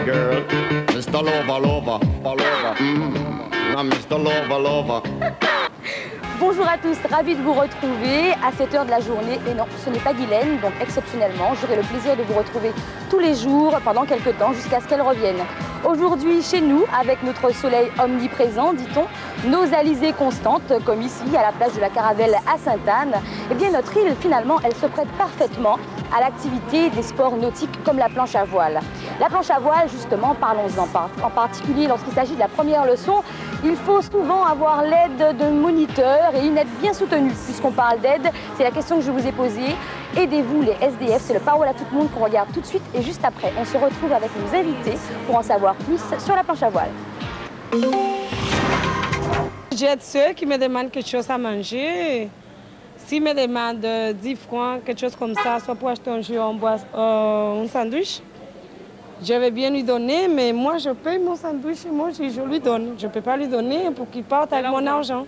girl. Mr. Lover, lover, lover. I'm Mr. Lover, lover. Bonjour à tous, ravi de vous retrouver à cette heure de la journée. Et non, ce n'est pas Guylaine, donc exceptionnellement, j'aurai le plaisir de vous retrouver tous les jours pendant quelques temps jusqu'à ce qu'elle revienne. Aujourd'hui, chez nous, avec notre soleil omniprésent, dit-on, nos alizées constantes, comme ici, à la plage de la Caravelle à Sainte-Anne, eh bien notre île, finalement, elle se prête parfaitement à l'activité des sports nautiques comme la planche à voile. La planche à voile, justement, parlons-en en particulier lorsqu'il s'agit de la première leçon. Il faut souvent avoir l'aide d'un moniteur et une aide bien soutenue. Puisqu'on parle d'aide, c'est la question que je vous ai posée. Aidez-vous les SDF, c'est le Parole à tout le monde qu'on regarde tout de suite. Et juste après, on se retrouve avec nos invités pour en savoir plus sur la planche à voile. J'aide ceux qui me demandent quelque chose à manger. S'ils me demandent 10 francs, quelque chose comme ça, soit pour acheter un jus, un sandwich, je vais bien lui donner, mais moi je paye mon sandwich et moi je lui donne. Je ne peux pas lui donner pour qu'il parte avec mon argent.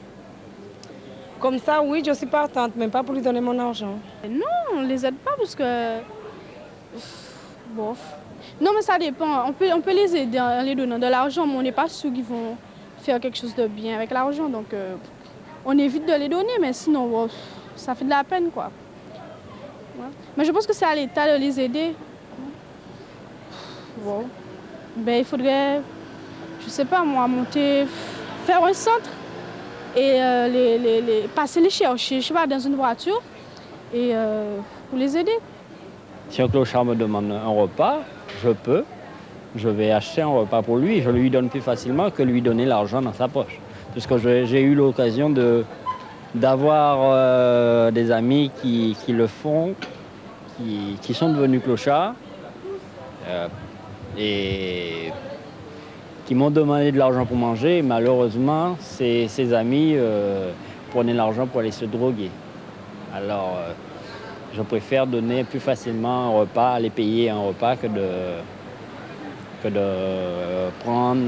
Comme ça, oui, je suis partante, mais pas pour lui donner mon argent. Non, on ne les aide pas parce que... Bof. Non, mais ça dépend. On peut les aider en les donnant de l'argent, mais on n'est pas sûr qu'ils vont faire quelque chose de bien avec l'argent. Donc, on évite de les donner, mais sinon, bon, ça fait de la peine, quoi. Ouais. Mais je pense que c'est à l'État de les aider. Bon. Ben, il faudrait, je sais pas moi, faire un centre et passer les chercher, je sais pas, dans une voiture et pour les aider. Si un clochard me demande un repas, je vais acheter un repas pour lui. Je lui donne plus facilement que lui donner l'argent dans sa poche. Puisque j'ai eu l'occasion d'avoir des amis qui le font, qui sont devenus clochards et qui m'ont demandé de l'argent pour manger. Malheureusement, ces amis prenaient l'argent pour aller se droguer. Alors, je préfère donner plus facilement un repas, aller payer un repas que de prendre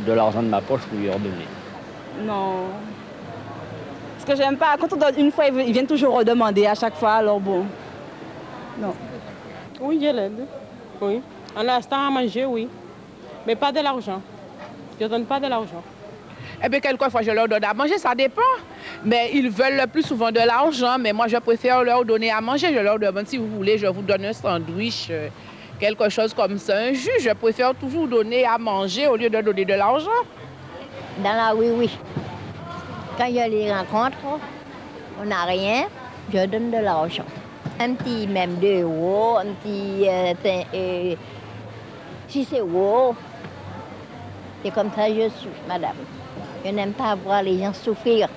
de l'argent de ma poche pour lui redonner. Non. Parce que j'aime pas. Quand on donne une fois, ils viennent toujours redemander à chaque fois, alors bon. Non. Oui, je l'aide. Oui. En l'instant à manger, oui. Mais pas de l'argent. Je ne donne pas de l'argent. Eh bien, quelquefois, je leur donne à manger, ça dépend. Mais ils veulent le plus souvent de l'argent, mais moi, je préfère leur donner à manger. Je leur demande, si vous voulez, je vous donne un sandwich, quelque chose comme ça, un jus. Je préfère toujours donner à manger au lieu de donner de l'argent. Dans la rue, oui. Quand je les rencontre, on n'a rien, je donne de l'argent. Un petit, même 2 euros, un petit 6 euros. C'est comme ça que je suis, madame. Je n'aime pas voir les gens souffrir.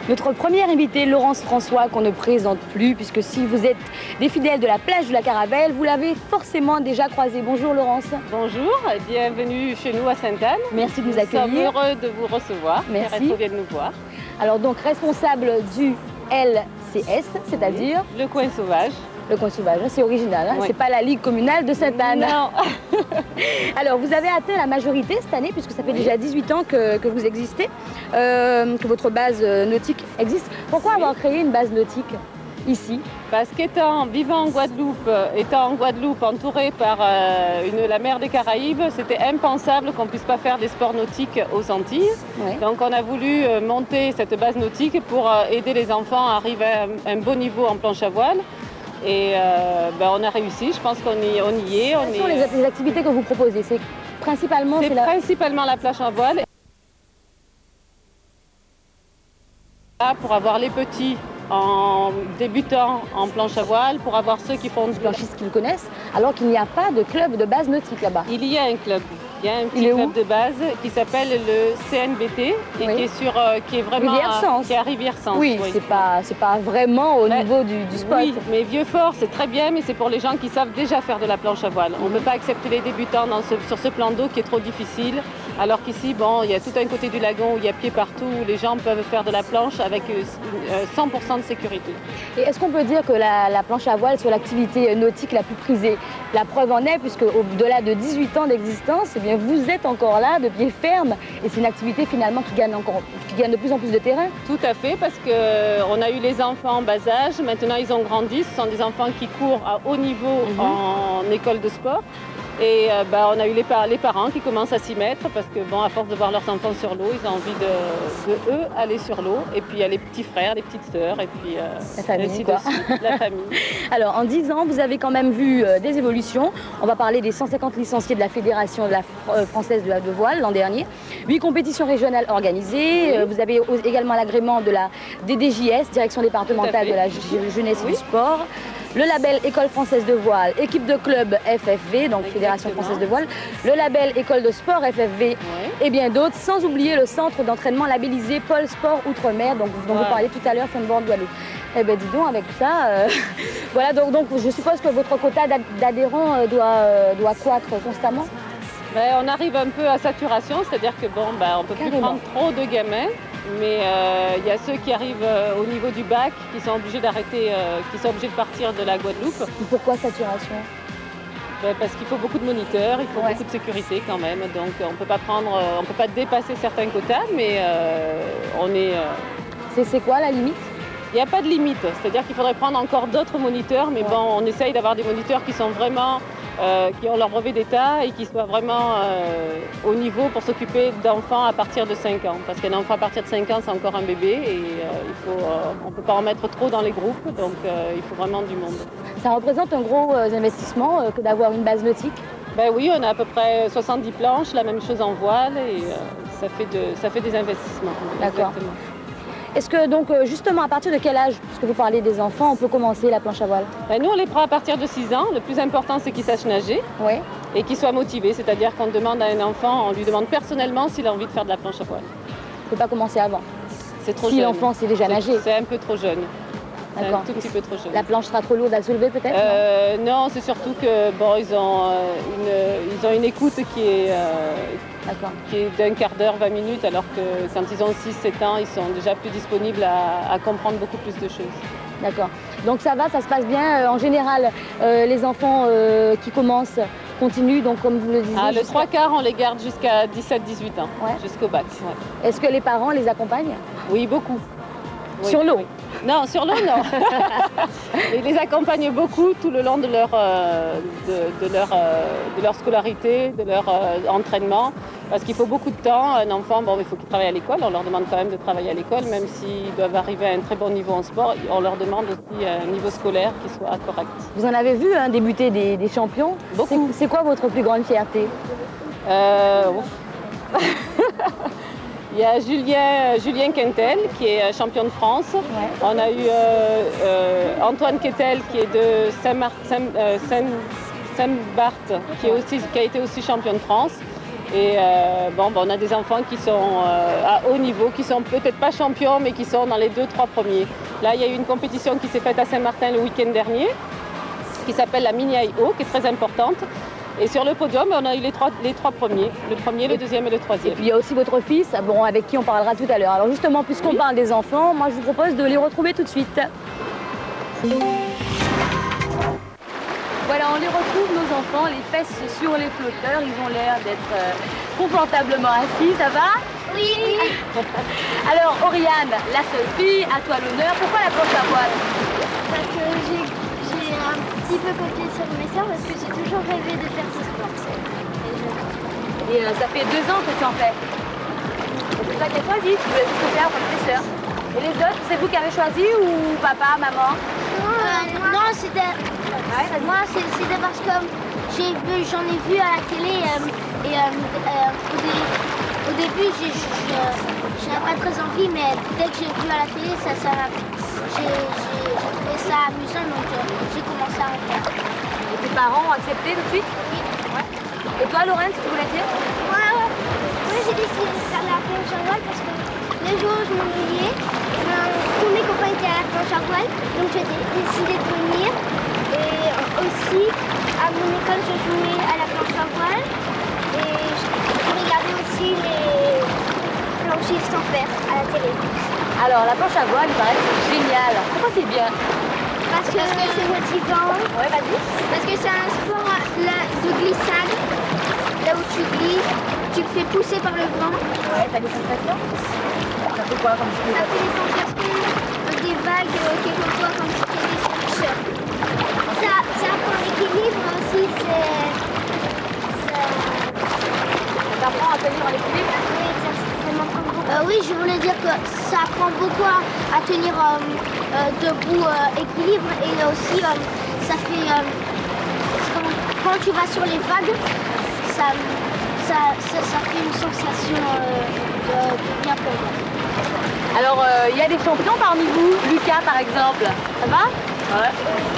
Notre première invitée, Laurence François, qu'on ne présente plus, puisque si vous êtes des fidèles de la plage de la Caravelle, vous l'avez forcément déjà croisée. Bonjour Laurence. Bonjour, bienvenue chez nous à Sainte-Anne. Merci de nous accueillir. Nous sommes heureux de vous recevoir. Merci. Vous venez nous voir. Alors donc responsable du LCS, c'est-à-dire Le Coin Sauvage. Le Coin Sauvage, c'est original, hein, oui. C'est pas la Ligue communale de Sainte-Anne. Non. Alors, vous avez atteint la majorité cette année, puisque ça fait déjà 18 ans que vous existez, que votre base nautique existe. Pourquoi avoir créé une base nautique ici? Parce vivant en Guadeloupe, étant en Guadeloupe entouré par la mer des Caraïbes, c'était impensable qu'on ne puisse pas faire des sports nautiques aux Antilles. Ouais. Donc on a voulu monter cette base nautique pour aider les enfants à arriver à un bon niveau en planche à voile. Et on a réussi, je pense qu'on y est. Quelles sont les activités que vous proposez? C'est principalement la planche à voile. Là, pour avoir les petits en débutant en planche à voile, pour avoir ceux qui font des planchistes qui le connaissent, alors qu'il n'y a pas de club de base nautique là-bas. Il y a un club. Il y a un petit club de base qui s'appelle le CNBT et oui. qui est vraiment Rivière-Sens. Qui est à Rivière-Sens. Oui, oui. C'est pas vraiment au niveau du spot. Oui, mais Vieux-Fort, c'est très bien, mais c'est pour les gens qui savent déjà faire de la planche à voile. On ne peut pas accepter les débutants sur ce plan d'eau qui est trop difficile. Alors qu'ici, bon, il y a tout un côté du lagon où il y a pied partout, où les gens peuvent faire de la planche avec 100% de sécurité. Et est-ce qu'on peut dire que la planche à voile soit l'activité nautique la plus prisée? La preuve en est, puisque au-delà de 18 ans d'existence, eh bien, vous êtes encore là, de pied ferme, et c'est une activité finalement qui gagne de plus en plus de terrain. Tout à fait, parce qu'on a eu les enfants en bas âge, maintenant ils ont grandi, ce sont des enfants qui courent à haut niveau en école de sport. Et on a eu les parents qui commencent à s'y mettre parce que, bon, à force de voir leurs enfants sur l'eau, ils ont envie de eux aller sur l'eau. Et puis il y a les petits frères, les petites sœurs, et puis la famille, ainsi quoi. de suite, la famille. Alors, en 10 ans, vous avez quand même vu des évolutions. On va parler des 150 licenciés de la Fédération française de voile l'an dernier. 8 compétitions régionales organisées. Vous avez également l'agrément de la DDJS, Direction départementale de la jeunesse et du sport. Le label École française de voile, équipe de club FFV, donc Fédération française de voile, le label École de sport FFV et bien d'autres, sans oublier le centre d'entraînement labellisé Pôle Sport Outre-mer, dont vous parliez tout à l'heure, Funboard Guadeloupe. Eh bien dis donc, avec ça, voilà, donc je suppose que votre quota d'adhérents doit croître constamment. On arrive un peu à saturation, c'est-à-dire que bon, on ne peut plus prendre trop de gamins. Mais il y a ceux qui arrivent au niveau du bac, qui sont obligés d'arrêter, qui sont obligés de partir de la Guadeloupe. Et pourquoi saturation? Parce qu'il faut beaucoup de moniteurs, il faut beaucoup de sécurité quand même. Donc on ne peut pas dépasser certains quotas, mais on est... C'est quoi la limite? Il n'y a pas de limite, c'est-à-dire qu'il faudrait prendre encore d'autres moniteurs, mais bon, on essaye d'avoir des moniteurs qui sont vraiment... qui ont leur brevet d'État et qui soient vraiment au niveau pour s'occuper d'enfants à partir de 5 ans. Parce qu'un enfant à partir de 5 ans, c'est encore un bébé et on ne peut pas en mettre trop dans les groupes, donc il faut vraiment du monde. Ça représente un gros investissement que d'avoir une base nautique? Oui, on a à peu près 70 planches, la même chose en voile et ça fait des investissements. D'accord. Est-ce que donc justement à partir de quel âge, puisque vous parlez des enfants, on peut commencer la planche à voile? Nous on les prend à partir de 6 ans. Le plus important c'est qu'ils sachent nager et qu'ils soient motivés. C'est-à-dire qu'on demande à un enfant, on lui demande personnellement s'il a envie de faire de la planche à voile. On ne peut pas commencer avant? C'est trop jeune. Si l'enfant sait déjà nager? C'est un peu trop jeune. D'accord. Un tout petit peu trop jeune. La planche sera trop lourde à soulever peut-être? Non, c'est surtout que ils ont une écoute qui est d'un quart d'heure, 20 minutes, alors que quand ils ont 6-7 ans, ils sont déjà plus disponibles à comprendre beaucoup plus de choses. D'accord. Donc ça va, ça se passe bien. En général, les enfants qui commencent continuent, donc comme vous le disiez. Le 3/4, on les garde jusqu'à 17-18 ans, jusqu'au bac. Ouais. Est-ce que les parents les accompagnent? Oui, beaucoup. Oui, sur l'eau? Oui. Non, sur l'eau, non. Ils les accompagnent beaucoup tout le long de leur scolarité, de leur entraînement, parce qu'il faut beaucoup de temps. Un enfant, il faut qu'il travaille à l'école. On leur demande quand même de travailler à l'école, même s'ils doivent arriver à un très bon niveau en sport. On leur demande aussi un niveau scolaire qui soit correct. Vous en avez vu débuter des champions? Beaucoup. C'est quoi votre plus grande fierté? Il y a Julien Quintel qui est champion de France. Ouais. On a eu Antoine Quetel qui est de Saint-Barth qui a été aussi champion de France. Et on a des enfants qui sont à haut niveau, qui sont peut-être pas champions mais qui sont dans les 2-3 premiers. Là il y a eu une compétition qui s'est faite à Saint-Martin le week-end dernier qui s'appelle la Mini IO, qui est très importante. Et sur le podium, on a eu les trois premiers, le premier, le deuxième et le troisième. Et puis il y a aussi votre fils, avec qui on parlera tout à l'heure. Alors justement, puisqu'on parle des enfants, moi je vous propose de les retrouver tout de suite. Voilà, on les retrouve, nos enfants, les fesses sur les flotteurs. Ils ont l'air d'être confortablement assis, ça va? Oui. Alors Oriane, la seule fille, à toi l'honneur. Pourquoi la planche à voile? Parce que j'ai un petit peu copié sur mes sœurs parce que j'ai toujours rêvé de faire ce sport. Et ça fait 2 ans que tu en fais. C'est toi qui as choisi, tu voulais juste faire comme tes sœurs. Et les autres, c'est vous qui avez choisi ou papa, maman? Non, c'était parce que j'en ai vu à la télé au début j'avais pas très envie, mais dès que j'ai vu à la télé, j'ai trouvé ça amusant, donc j'ai commencé à en faire. Et tes parents ont accepté tout de suite? Oui. Ouais. Et toi, Laurence, tu voulais dire? Moi, j'ai décidé de faire la planche à voile parce que les jours où je m'ennuyais, tous mes copains étaient à la planche à voile, donc j'ai décidé de venir. Et aussi, à mon école, je jouais à la planche à voile et je regardais aussi aussi les planchistes en fer à la télé. Alors, la planche à voile, il paraît que c'est génial. Pourquoi c'est bien? Parce que c'est motivant. Ouais, vas-y. Parce que c'est un sport de glissade. Là où tu glisses, tu te fais pousser par le vent. Ouais, t'as des sensations? Ça fait quoi comme tu Ça fait des sensations, des vagues, quelquefois comme si tu étais sur le surf. Ça apprend l'équilibre aussi, Ça t'apprend à tenir en équilibre? Oui, je voulais dire que ça apprend beaucoup à tenir debout, équilibre, et aussi ça fait quand tu vas sur les vagues, ça fait une sensation de bien pleurer. Alors, il y a des champions parmi vous, Lucas par exemple. Ça va? Ouais.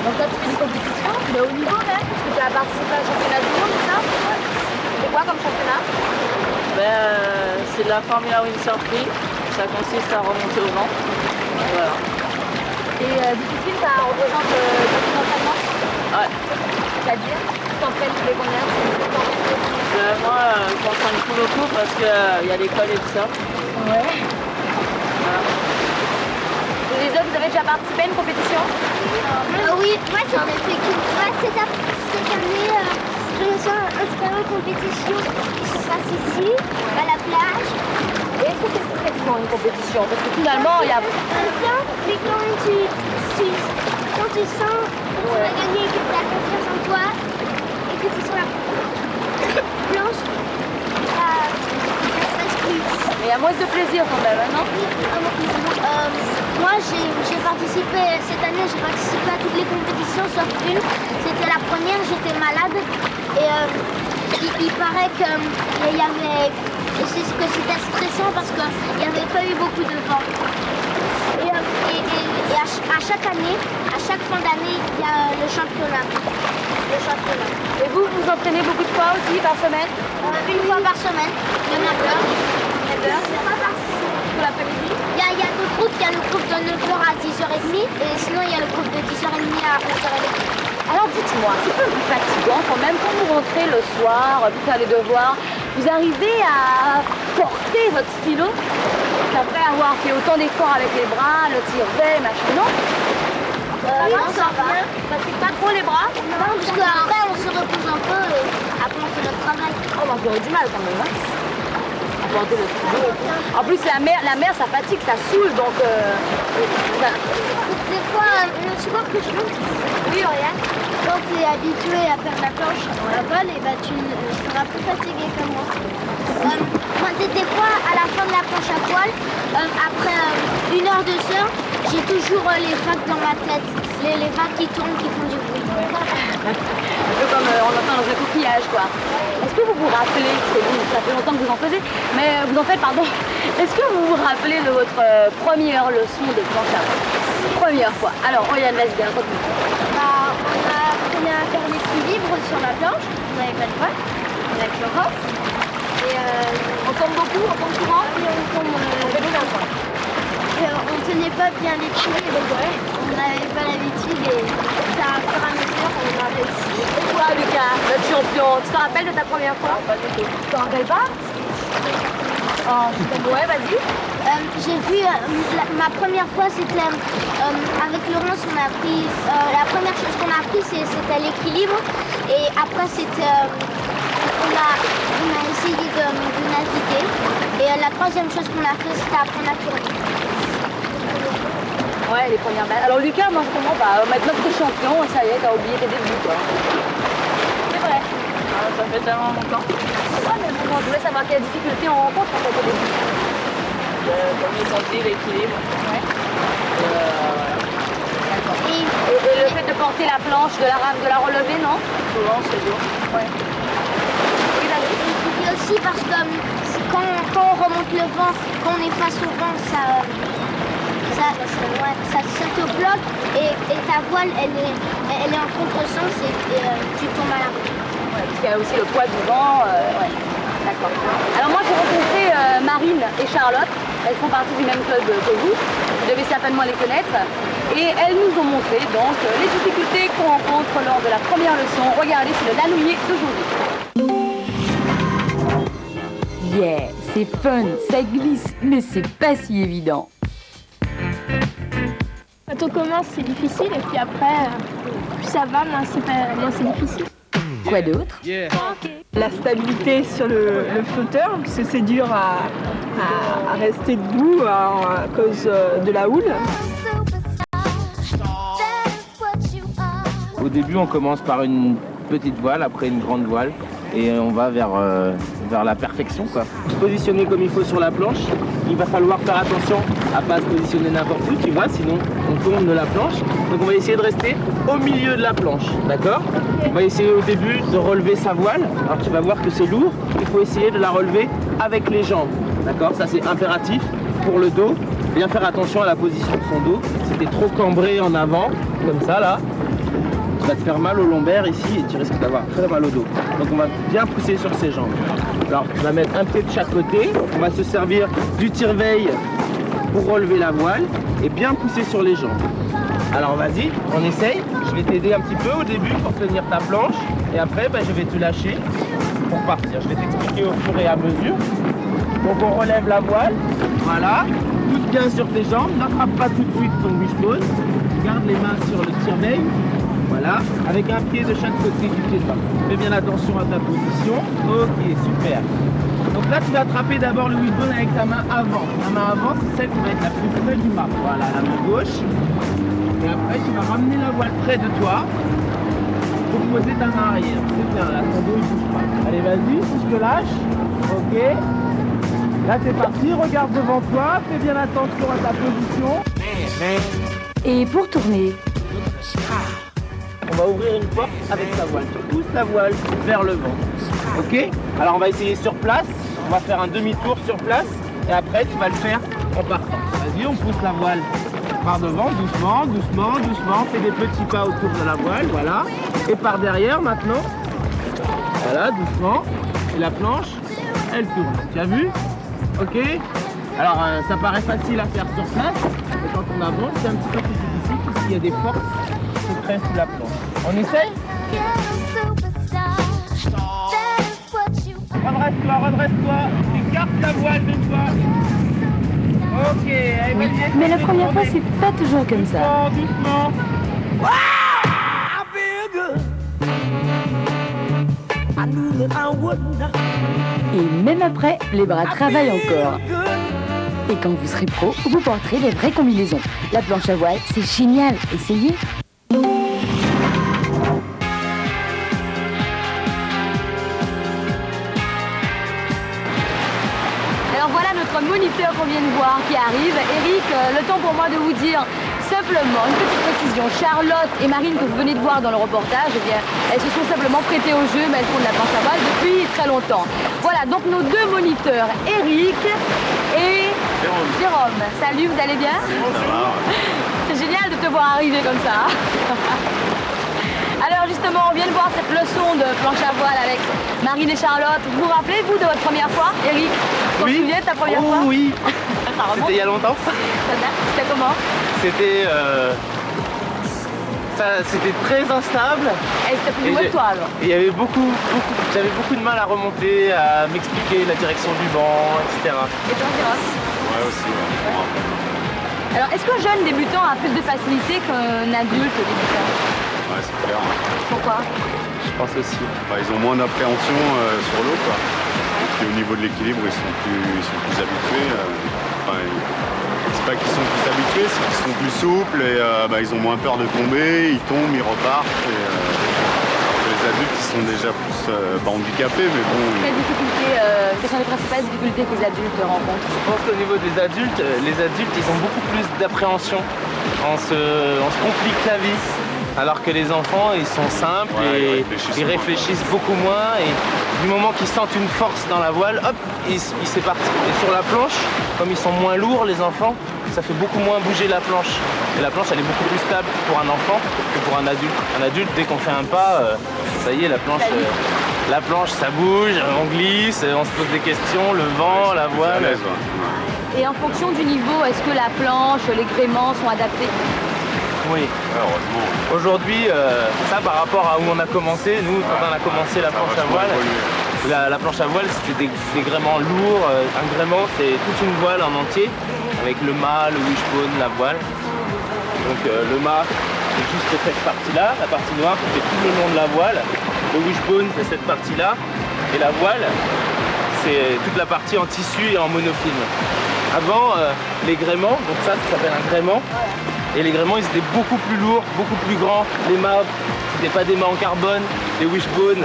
Donc toi, tu fais des compétitions de haut niveau même? Parce que tu as participé à un championnat du monde, c'est ça? Ouais. C'est quoi comme championnat? C'est de la Formula Windsurfing. Ça consiste à remonter au vent. Voilà. Et difficile, ça représente ton entraînement? Ouais. C'est-à-dire, tu t'entraînes tous les combien? Moi, je m'entraîne tout beaucoup parce qu'il y a l'école et tout ça. Ouais. Voilà. Et les autres, vous avez déjà participé à une compétition? Oui, moi j'en ai fait qu'une fois cette année. Je me suis inscrite en compétition qui se passe ici, à la plage. Et est-ce que c'est stressant une compétition? Parce que finalement, il y a... Mais quand tu sens que tu vas gagner, que tu as confiance en toi, et que tu es sur la planche, ça stresse plus. Mais il y a moins de plaisir quand même, hein, non? Moi, j'ai participé, cette année, j'ai participé à toutes les compétitions sauf une. C'était la première, j'étais malade. Et il paraît qu'il y avait... C'était stressant parce qu'il n'y avait pas eu beaucoup de vent. Et à chaque année, à chaque fin d'année, il y a le championnat. Et vous entraînez beaucoup de fois aussi par semaine? Une fois par semaine, le 9h. Pour l'après-midi? Il y a deux groupes, il y a le groupe de 9h à 10h30 et sinon il y a le groupe de 10h30 à 11h30. Alors dites-moi, c'est pas plus fatigant quand même quand vous rentrez le soir pour faire les devoirs, vous arrivez à porter votre stylo après avoir fait autant d'efforts avec les bras, le tire-bais, machin, non? Non, ça va. Ça fait pas trop les bras? Non, parce qu'après on se repose un peu et après on fait notre travail. Oh, bah, vous aurez du mal quand même, hein? À porter le stylo. En plus, la mer, ça fatigue, ça saoule, donc... Des fois, le sport que je fais, oui, regarde, quand tu es habitué à faire la planche dans la voile, et tu seras plus fatigué que moi. Des fois, à la fin de la planche à voile, après 1 heure, 2 heures, j'ai toujours les vagues dans ma tête. Les vagues qui tournent, qui font du bruit. Un peu comme on entend dans un coquillage, quoi. Est-ce que vous vous rappelez, parce que ça fait longtemps que vous en faisiez, mais vous en faites, pardon, est-ce que vous vous rappelez de votre première leçon de planche à voile? Première fois. Alors, Oriane, vas-y, raconte-nous. On a appris à faire l'équilibre sur la planche, on n'avait pas de voile, avec Laurence. Et on tombe beaucoup, on tombe souvent? Oui, on tombe. On fait combien de fois? On tenait pas bien l'équilibre, on n'avait pas l'habitude et ça, à fur et à mesure, on a réussi. Et toi, Lucas, notre champion, tu te rappelles de ta première fois? Pas du tout. Tu t'en rappelles pas? Oh, ouais, vas-y. J'ai vu, ma première fois, c'était avec Laurence, on a appris, la première chose qu'on a appris, c'était l'équilibre. Et après, c'était, on a essayé de naviguer. Et la troisième chose qu'on a fait, c'était apprendre à tourner. Ouais, les premières balles. Alors Lucas, moi je comprends pas. Maintenant que t'es champion, ça y est, t'as oublié tes débuts, quoi. C'est vrai. Ça fait tellement longtemps. Ouais, mais bon, je voulais savoir quelles difficultés on rencontre en fait au début. Comme les sentiers, l'équilibre. Ouais. D'accord. Et le fait de porter la planche, de la relever, non? Souvent, c'est dur. Ouais. Oui, vas-y. et aussi parce que quand on remonte le vent, quand on est face au vent, ça te bloque et ta voile elle est en contresens et tu tombes à la route. Ouais, parce qu'il y a aussi le poids du vent. Ouais. D'accord. Alors moi j'ai rencontré Marine et Charlotte. Elles font partie du même club que vous. Vous devez certainement les connaître. Et elles nous ont montré donc les difficultés qu'on rencontre lors de la première leçon. Regardez, c'est le lanouiller d'aujourd'hui. Yeah, c'est fun, ça glisse, mais c'est pas si évident. Quand on commence, c'est difficile, et puis après, plus ça va, moins c'est difficile. Quoi d'autre? La stabilité sur le flotteur, parce que c'est dur à rester debout à cause de la houle. Au début, on commence par une petite voile, après une grande voile, et on va vers la perfection, quoi. Se positionner comme il faut sur la planche, il va falloir faire attention à pas se positionner n'importe où, tu vois, sinon on tourne de la planche. Donc on va essayer de rester au milieu de la planche, d'accord? On va essayer au début de relever sa voile. Alors tu vas voir que c'est lourd, il faut essayer de la relever avec les jambes, d'accord? Ça c'est impératif pour le dos. Bien faire attention à la position de son dos. Si t'es trop cambré en avant, comme ça là, tu vas te faire mal au lombaire ici et tu risques d'avoir très mal au dos. Donc on va bien pousser sur ses jambes. Alors tu vas mettre un pied de chaque côté, on va se servir du tire-veille pour relever la voile et bien pousser sur les jambes. Alors vas-y, on essaye. Je vais t'aider un petit peu au début pour tenir ta planche et après je vais te lâcher pour partir. Je vais t'expliquer au fur et à mesure. Donc on relève la voile, voilà, pousse bien sur tes jambes, n'attrape pas tout de suite ton bouche-pause, garde les mains sur le tire-veille. Voilà, avec un pied de chaque côté du pied de bas. Fais bien attention à ta position. Ok, super. Donc là, tu vas attraper d'abord le wishbone avec ta main avant. La main avant, c'est celle qui va être la plus près du mât. Voilà, la main gauche. Et après, tu vas ramener la voile près de toi pour poser ta main arrière. C'est bien, là, ton dos, il bouge pas. Allez, vas-y, je te lâche. Ok. Là, c'est parti. Regarde devant toi. Fais bien attention à ta position. Et pour tourner, on va ouvrir une porte avec sa voile. Tu pousses la voile vers le vent. Ok? Alors on va essayer sur place. On va faire un demi-tour sur place. Et après tu vas le faire en partant. Vas-y, on pousse la voile par devant, doucement, doucement, doucement. Fais des petits pas autour de la voile, voilà. Et par derrière maintenant. Voilà, doucement. Et la planche, elle tourne. Tu as vu? Ok? Alors ça paraît facile à faire sur place. Mais quand on avance, c'est un petit peu plus difficile parce qu'il y a des forces près sous la planche. On essaye? Redresse-toi, redresse-toi. Écarte la voile d'une fois. Ok, allez, oui. vas-y. Mais la première fois, c'est pas toujours comme ça. Doucement, doucement. Et même après, les bras travaillent encore. Et quand vous serez pro, vous porterez les vraies combinaisons. La planche à voile, c'est génial. Essayez. Alors voilà notre moniteur qu'on vient de voir qui arrive. Eric, le temps pour moi de vous dire simplement une petite précision. Charlotte et Marine que vous venez de voir dans le reportage, eh bien, elles se sont simplement prêtées au jeu, mais elles font de la planche à voile depuis très longtemps. Voilà, donc nos deux moniteurs, Eric et Jérôme. Salut, vous allez bien? C'est génial de te voir arriver comme ça. Alors justement, on vient de voir cette leçon de planche à voile avec Marine et Charlotte. Vous vous rappelez, vous, de votre première fois? Eric, tu te souviens de ta première fois? Oui. Ça remonte. C'était il y a longtemps. C'était comment? C'était très instable. Et c'était plus de toi alors? Il y avait j'avais beaucoup de mal à remonter, à m'expliquer la direction du vent, etc. Et toi, Jérôme? Ouais, aussi. Ouais. Alors, est-ce qu'un jeune débutant a plus de facilité qu'un adulte débutant? Ouais, c'est clair. Pourquoi? Je pense aussi. Bah, ils ont moins d'appréhension sur l'eau, quoi. Et puis au niveau de l'équilibre, ils sont plus habitués. C'est pas qu'ils sont plus habitués, c'est qu'ils sont plus souples et ils ont moins peur de tomber, ils tombent, ils repartent. Les adultes, ils sont déjà plus handicapés, mais bon. Quelles sont les principales difficultés que les adultes rencontrent? Je pense qu'au niveau des adultes, les adultes, ils ont beaucoup plus d'appréhension. On se complique la vie. Alors que les enfants, ils sont simples et ils réfléchissent beaucoup moins. Et du moment qu'ils sentent une force dans la voile, hop, c'est parti. Et sur la planche, comme ils sont moins lourds, les enfants, ça fait beaucoup moins bouger la planche. Et la planche, elle est beaucoup plus stable pour un enfant que pour un adulte. Un adulte, dès qu'on fait un pas, ça y est, la planche, ça bouge, on glisse, on se pose des questions, le vent, la voile. Et en fonction du niveau, est-ce que la planche, les gréements sont adaptés? Oui, aujourd'hui, ça par rapport à où on a commencé, nous quand on a commencé la planche à voile, La planche à voile, c'était des gréements lourds. Un gréement, c'est toute une voile en entier, avec le mât, le wishbone, la voile. Donc le mât, c'est juste cette partie-là, la partie noire qui fait tout le long de la voile. Le wishbone, c'est cette partie-là. Et la voile, c'est toute la partie en tissu et en monofilm. Avant, les gréements, donc ça s'appelle un gréement. Et les gréements, ils étaient beaucoup plus lourds, beaucoup plus grands. Les mâts, c'était pas des mâts en carbone. Les wishbones,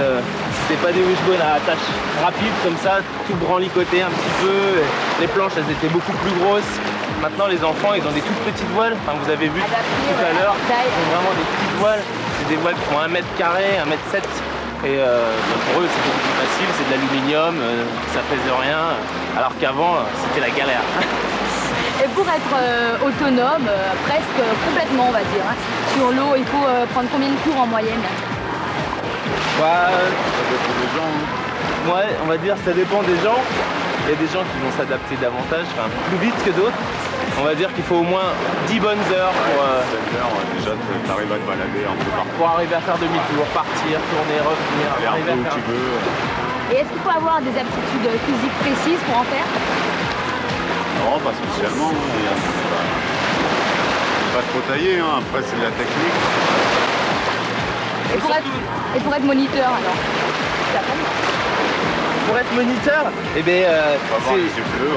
c'était pas des wishbones à attache rapide comme ça, tout branlicoté un petit peu. Les planches, elles étaient beaucoup plus grosses. Maintenant, les enfants, ils ont des toutes petites voiles. Enfin, vous avez vu tout à l'heure, ils ont vraiment des petites voiles. C'est des voiles qui font 1 mètre carré, 1 mètre 7. Et pour eux, c'est beaucoup plus facile, c'est de l'aluminium, ça pèse rien. Alors qu'avant, c'était la galère. Et pour être autonome, presque complètement on va dire, hein, sur l'eau, il faut prendre combien de cours en moyenne? Ça dépend des gens. Ouais, on va dire ça dépend des gens. Il y a des gens qui vont s'adapter davantage, enfin plus vite que d'autres. On va dire qu'il faut au moins 10 bonnes heures pour... 7 heures, déjà tu arrives à te balader un peu partout. Pour arriver à faire demi-tour, partir, tourner, revenir, aller un peu où tu veux. Et est-ce qu'il faut avoir des aptitudes physiques précises pour en faire? Non, pas spécialement. Pas trop taillé, hein. Après c'est de la technique. Et pour être moniteur alors? Pour être moniteur, eh bien, faut avoir les yeux bleus,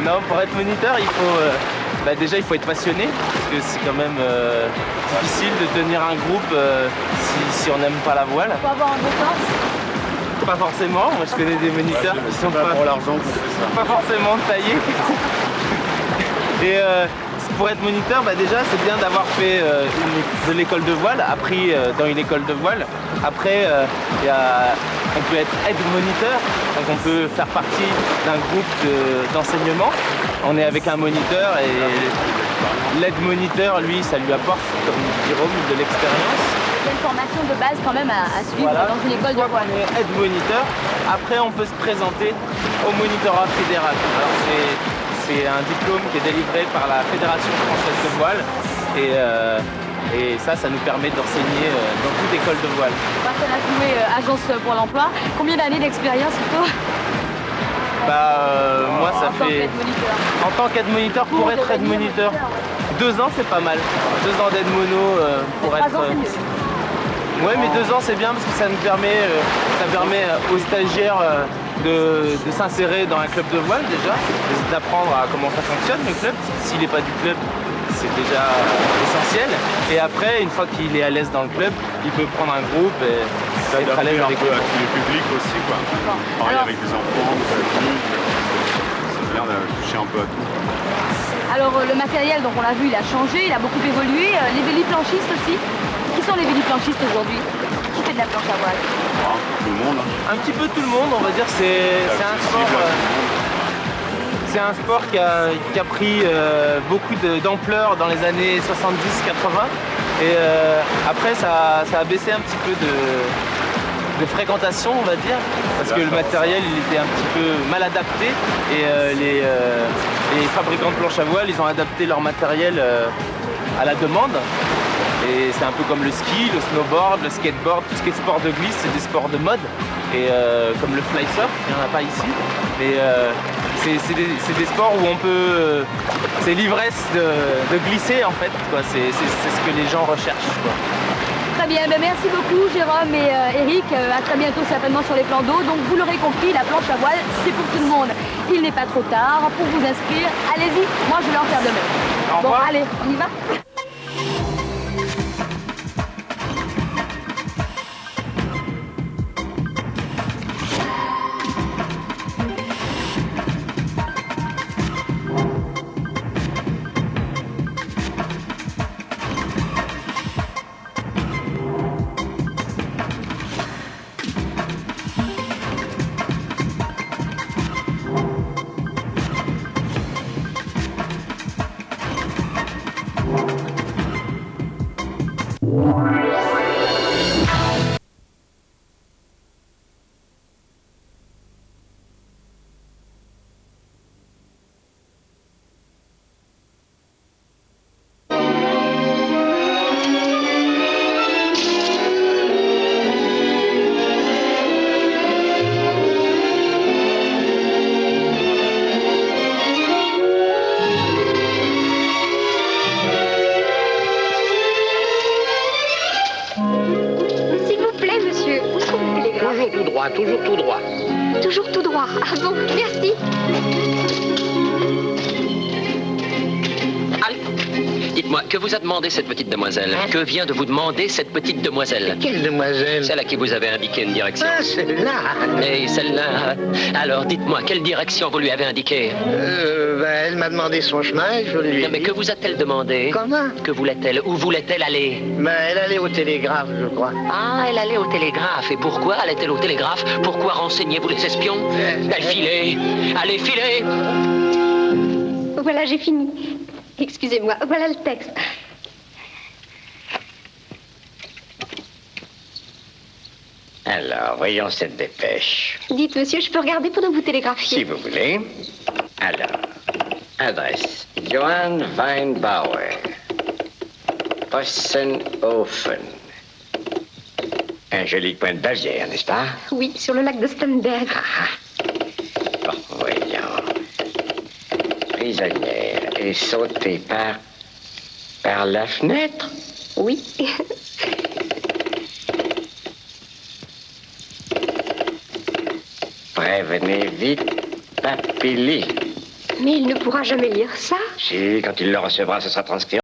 Non, pour être moniteur, il faut déjà il faut être passionné, parce que c'est quand même difficile de tenir un groupe si on n'aime pas la voile. Il faut avoir un beau torse? Pas forcément. Moi, je connais des moniteurs qui sont pas pour l'argent qu'on fait ça. Pas forcément taillés. Et pour être moniteur, déjà c'est bien d'avoir fait de l'école de voile, appris dans une école de voile. Après, on peut être aide-moniteur, donc on peut faire partie d'un groupe d'enseignement. On est avec un moniteur et l'aide-moniteur, lui, ça lui apporte, comme dit Jérôme, de l'expérience. C'est une formation de base quand même à suivre dans une école de voile. On est aide-moniteur. Après, on peut se présenter au monitorat fédéral. Alors, c'est un diplôme qui est délivré par la Fédération française de voile et ça nous permet d'enseigner dans toute école de voile. Marcel a joué agence pour l'emploi. Combien d'années d'expérience il faut? Moi ça fait... En tant qu'aide-moniteur, pour être aide-moniteur, 2 ans c'est pas mal. 2 ans d'aide-mono pour être... Ouais, mais 2 ans c'est bien parce que ça permet aux stagiaires de s'insérer dans un club de voile déjà, d'apprendre à comment ça fonctionne le club. S'il n'est pas du club, c'est déjà essentiel. Et après, une fois qu'il est à l'aise dans le club, il peut prendre un groupe et être à l'aise avec le public aussi, quoi. Parler avec des enfants, des adultes, c'est bien de toucher un peu à tout. Alors le matériel, donc on l'a vu, il a changé, il a beaucoup évolué. Les véliplanchistes aussi. Qui sont les véliplanchistes aujourd'hui? Qui fait de la planche à voile? Tout le monde. Un petit peu tout le monde, on va dire. C'est un sport. C'est un sport qui a pris beaucoup d'ampleur dans les années 70-80 et après ça a baissé un petit peu de fréquentation, on va dire, parce que le matériel il était un petit peu mal adapté et les fabricants de planches à voile ils ont adapté leur matériel à la demande. Et c'est un peu comme le ski, le snowboard, le skateboard, tout ce qui est sport de glisse, c'est des sports de mode. Et comme le fly surf, il n'y en a pas ici. Mais c'est des sports où on peut... c'est l'ivresse de glisser en fait. C'est ce que les gens recherchent. Quoi. Très bien, merci beaucoup Jérôme et Eric. À très bientôt certainement sur les plans d'eau. Donc vous l'aurez compris, la planche à voile, c'est pour tout le monde. Il n'est pas trop tard. Pour vous inscrire, allez-y, moi je vais en faire de même. Bon, allez, on y va. droit, toujours tout droit. Toujours tout droit. Ah bon, merci. Dites-moi, que vous a demandé cette petite demoiselle? Que vient de vous demander cette petite demoiselle? Quelle demoiselle? Celle à qui vous avez indiqué une direction. Ah, celle-là. Mais celle-là... Alors, dites-moi, quelle direction vous lui avez indiquée? Elle m'a demandé son chemin et je lui ai Mais dit. que vous a-t-elle demandé? Comment? Que voulait-elle? Où voulait-elle aller? Elle allait au télégraphe, je crois. Ah, elle allait au télégraphe. Et pourquoi allait-elle au télégraphe? Pourquoi renseignez-vous les espions? Elle filait. Allez, filez! Voilà, j'ai fini. Excusez-moi, voilà le texte. Alors, voyons cette dépêche. Dites, monsieur, je peux regarder pendant que vous télégraphiez? Si vous voulez. Alors, adresse Johann Weinbauer, Possenhofen. Un joli coin de Bavière, n'est-ce pas? Oui, sur le lac de Stenberg. Bon, voyons. Prisonnière et sautée par la fenêtre? Oui. Prévenez vite Papilly. Mais il ne pourra jamais lire ça. Si, quand il le recevra, ce sera transcrit